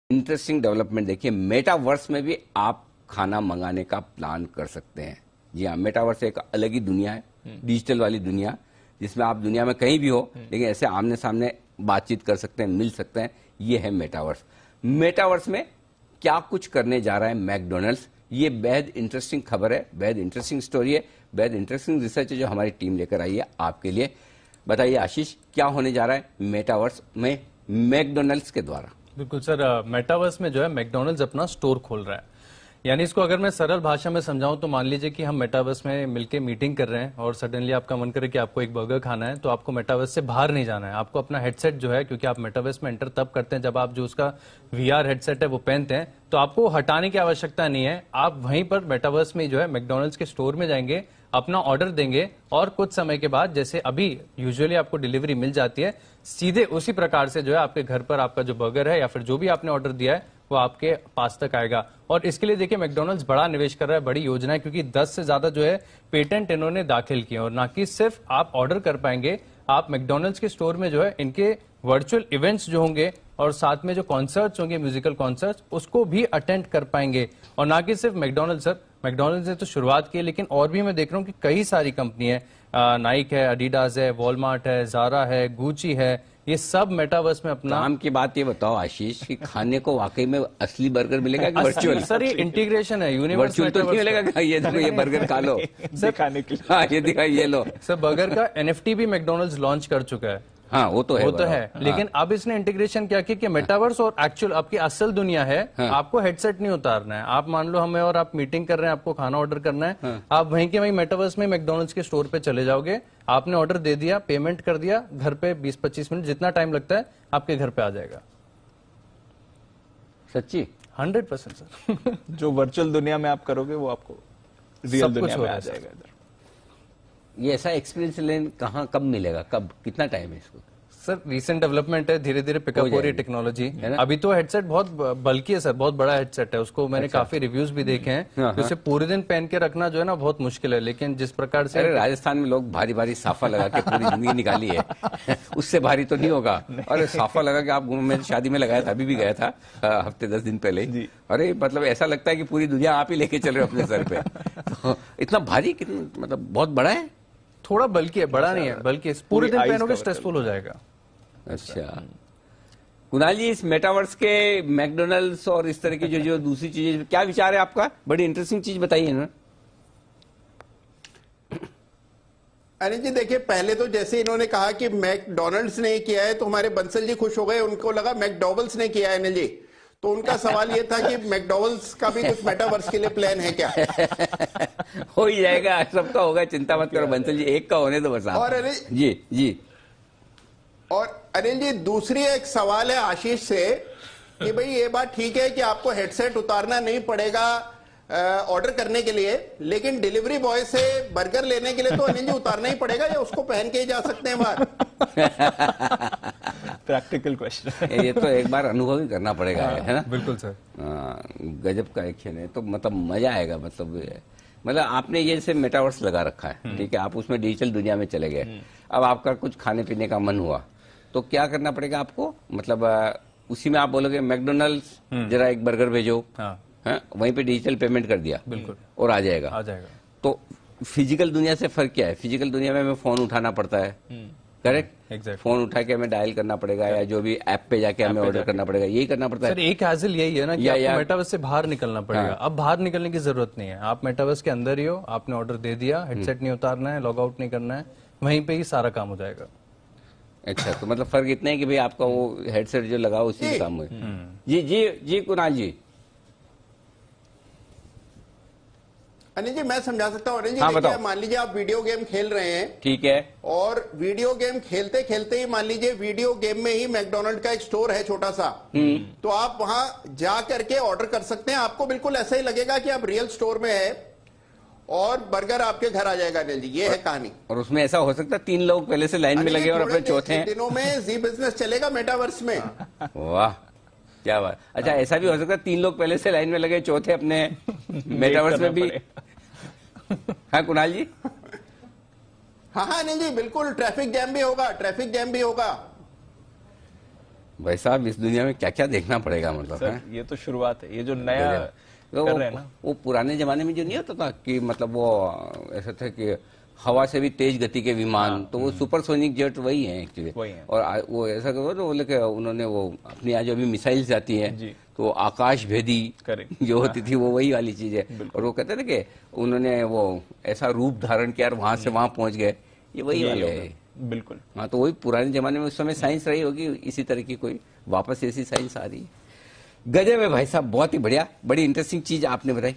Interesting development देखिए, metaverse में भी आप खाना मंगाने का प्लान कर सकते हैं। जी हाँ, मेटावर्स एक अलग ही दुनिया है, डिजिटल वाली दुनिया, जिसमें आप दुनिया में कहीं भी हो लेकिन ऐसे आमने सामने बातचीत कर सकते हैं, मिल सकते हैं। ये है मेटावर्स। मेटावर्स में क्या कुछ करने जा रहा है मैकडोनल्ड्स, ये बेहद इंटरेस्टिंग खबर है, बेहद इंटरेस्टिंग स्टोरी है, बेहद इंटरेस्टिंग रिसर्च है जो हमारी टीम लेकर आई है आपके लिए। बताइए आशीष, क्या होने जा रहा है मेटावर्स में मैकडोनल्ड्स के द्वारा? बिल्कुल सर, मेटावर्स में जो है मैकडोनल्ड्स अपना स्टोर खोल रहा है। यानी इसको अगर मैं सरल भाषा में समझाऊं तो मान लीजिए कि हम मेटावर्स में मिलके मीटिंग कर रहे हैं और सडनली आपका मन करे कि आपको एक बर्गर खाना है, तो आपको मेटावर्स से बाहर नहीं जाना है। आपको अपना हेडसेट जो है, क्योंकि आप मेटावर्स में एंटर तब करते हैं जब आप जो उसका वीआर हेडसेट है वो पहनते हैं, तो आपको हटाने की आवश्यकता नहीं है। आप वहीं पर मेटावर्स में जो है मैकडोनल्ड्स के स्टोर में जाएंगे, अपना ऑर्डर देंगे और कुछ समय के बाद, जैसे अभी यूजुअली आपको डिलीवरी मिल जाती है, सीधे उसी प्रकार से जो है आपके घर पर आपका जो बर्गर है या फिर जो भी आपने ऑर्डर दिया है वो आपके पास तक आएगा। और इसके लिए देखिए मैकडोनल्ड्स बड़ा निवेश कर रहा है, बड़ी योजना है, क्योंकि 10 से ज्यादा जो है पेटेंट इन्होंने दाखिल किए। और ना कि सिर्फ आप ऑर्डर कर पाएंगे, आप मैकडोनल्ड्स के स्टोर में जो है इनके वर्चुअल इवेंट्स जो होंगे और साथ में जो कॉन्सर्ट्स होंगे, म्यूजिकल कॉन्सर्ट्स, उसको भी अटेंड कर पाएंगे। और ना कि सिर्फ मैकडोनल्ड्स सर, मैकडोनल्ड्स ने तो शुरुआत की, लेकिन और भी मैं देख रहा हूँ कि कई सारी कंपनी है, नाइक है, एडिडास है, वॉलमार्ट है, जारा है, गुची है, ये सब मेटावर्स में अपना। काम की बात ये बताओ आशीष कि खाने को वाकई में असली बर्गर मिलेगा कि वर्चुअल? सर ये इंटीग्रेशन है, वर्चुअल तो नहीं मिलेगा। ये देखो, ये बर्गर खा लो दिखाने के लिए। हाँ, ये दिखाई, ये लो सर। बर्गर का एनएफटी भी मैकडोनल्ड्स लॉन्च कर चुका है। हाँ, वो तो है, वो तो है। लेकिन अब इसने इंटीग्रेशन क्या किया कि मेटावर्स और एक्चुअल आपकी असल दुनिया है, आपको हेडसेट नहीं उतारना है। आप मान लो हमें और आप मीटिंग कर रहे हैं, आपको खाना ऑर्डर करना है, आप वहीं के वहीं मेटावर्स में मैकडोनल्ड्स के स्टोर पे चले जाओगे, आपने ऑर्डर दे दिया, पेमेंट कर दिया, घर पे 20-25 मिनट जितना टाइम लगता है आपके घर पे आ जाएगा। सच्ची? 100% सर। जो वर्चुअल दुनिया में आप करोगे वो आपको रियल दुनिया में आ जाएगा। ये ऐसा एक्सपीरियंस लेन कहाँ, कब मिलेगा, कब, कितना टाइम है इसको? सर रिसेंट डेवलपमेंट है, धीरे धीरे पिकअप हो रही है टेक्नोलॉजी। अभी तो हेडसेट बहुत बल्कि है सर, बहुत बड़ा हेडसेट है, उसको मैंने काफी रिव्यूज भी देखे हैं। उसे पूरे दिन पहन के रखना जो है ना बहुत मुश्किल है, लेकिन जिस प्रकार से राजस्थान में लोग भारी भारी साफा लगा के पूरी जिंदगी निकाली है उससे भारी तो नहीं होगा। अरे साफा लगा के आप, मैं शादी में लगाया था, अभी भी गया था हफ्ते 10 दिन पहले। अरे मतलब ऐसा लगता है कि पूरी दुनिया आप ही लेके चल रहे हो अपने सर पे। तो इतना भारी, कितना मतलब बहुत बड़ा है? थोड़ा बल्कि है, बड़ा नहीं है, बल्कि पूरे दिन पहनोगे स्ट्रेसफुल हो जाएगा। अच्छा कुणाल जी, इस मेटावर्स के मैकडोनल्ड्स और इस तरह की जो दूसरी चीजें, क्या विचार है आपका? बड़ी इंटरेस्टिंग चीज बताइए ना। अनिल जी देखिए, पहले तो जैसे इन्होंने कहा कि मैकडोनल्ड्स ने किया है तो हमारे बंसल जी खुश हो गए, उनको लगा मैकडॉवल्स ने किया है। अनिल जी, तो उनका सवाल ये था कि मैकडॉवल्स का भी कुछ मेटावर्स के लिए प्लान है क्या? हो ही जाएगा, सबका होगा, चिंता मत करो बंसल जी, एक का होने दो बस आप। और जी जी, और अनिल जी दूसरी एक सवाल है आशीष से कि भाई ये बात ठीक है कि आपको हेडसेट उतारना नहीं पड़ेगा ऑर्डर करने के लिए, लेकिन डिलीवरी बॉय से बर्गर लेने के लिए तो अनिल जी उतारना ही पड़ेगा, या उसको पहन के ही जा सकते हैं बाहर? Practical question. ये तो एक बार अनुभव ही करना पड़ेगा, है ना? बिल्कुल सर। गजब का एक्शन है, तो मतलब मजा आएगा। मतलब आपने ये जैसे मेटावर्स लगा रखा है, ठीक है, आप उसमें डिजिटल दुनिया में चले गए, अब आपका कुछ खाने पीने का मन हुआ तो क्या करना पड़ेगा आपको? मतलब उसी में आप बोलोगे मैकडोनल्ड्स जरा एक बर्गर भेजो, वहीं पे डिजिटल पेमेंट कर दिया, बिल्कुल, और आ जाएगा। तो फिजिकल दुनिया से फर्क क्या है? फिजिकल दुनिया में हमें फोन उठाना पड़ता है, करेक्ट? फोन उठा के हमें डायल करना पड़ेगा, या जो भी ऐप पे जाके हमें ऑर्डर करना पड़ेगा, यही करना पड़ता है। सर एक हैसल यही है ना कि आपको मेटावर्स से बाहर निकलना पड़ेगा। अब बाहर निकलने की जरूरत नहीं है, आप मेटावर्स के अंदर ही हो, आपने ऑर्डर दे दिया, हेडसेट नहीं उतारना है, लॉग आउट नहीं करना है, वहीं पे ही सारा काम हो जाएगा। अच्छा, तो मतलब फर्क इतना है कि भाई आपका वो हेडसेट जो लगा उसी में काम हुए। जी जी जी, कुणाल जी। अनिल जी मैं समझा सकता हूँ। अनिल जी हाँ, मान लीजिए आप वीडियो गेम खेल रहे हैं, ठीक है, और वीडियो गेम खेलते खेलते ही मान लीजिए वीडियो गेम में ही मैकडोनल्ड का एक स्टोर है छोटा सा, तो आप वहां जा करके ऑर्डर कर सकते हैं। आपको बिल्कुल ऐसा ही लगेगा कि आप रियल स्टोर में है और बर्गर आपके घर आ जाएगा। अनिल जी ये है कहानी। और उसमें ऐसा हो सकता है 3 लोग पहले से लाइन में लगे और अपने चौथे दिनों में जी बिजनेस चलेगा मेटावर्स में। वाह क्या बात। अच्छा, ऐसा भी हो सकता है 3 लोग पहले से लाइन में लगे, चौथे अपने मेटावर्स में भी। हाँ कुणाल जी। हाँ हाँ अनिल जी बिल्कुल, ट्रैफिक जैम भी होगा, ट्रैफिक जैम भी होगा। भाई साहब इस दुनिया में क्या क्या देखना पड़ेगा मतलब सर है? ये तो शुरुआत है, ये जो नया तो कर रहे हैं ना। वो पुराने जमाने में जो नहीं होता था कि मतलब वो ऐसा था कि हवा से भी तेज गति के विमान, तो वो सुपरसोनिक जेट वही है एक्चुअली। वही हैं। और वो ऐसा करो तो बोले कि उन्होंने वो अपनी आज अभी मिसाइल्स आती हैं जी। तो आकाश भेदी Correct। जो होती थी वो वही वाली चीज है। और वो कहते थे कि उन्होंने वो ऐसा रूप धारण किया और वहां से वहां पहुंच गए, ये वही वाले है। बिल्कुल। हाँ, तो वही पुराने जमाने में उस समय साइंस रही होगी, इसी तरह की कोई वापस ऐसी साइंस आ रही है। गजब है भाई साहब, बहुत ही बढ़िया, बड़ी इंटरेस्टिंग चीज आपने बताई।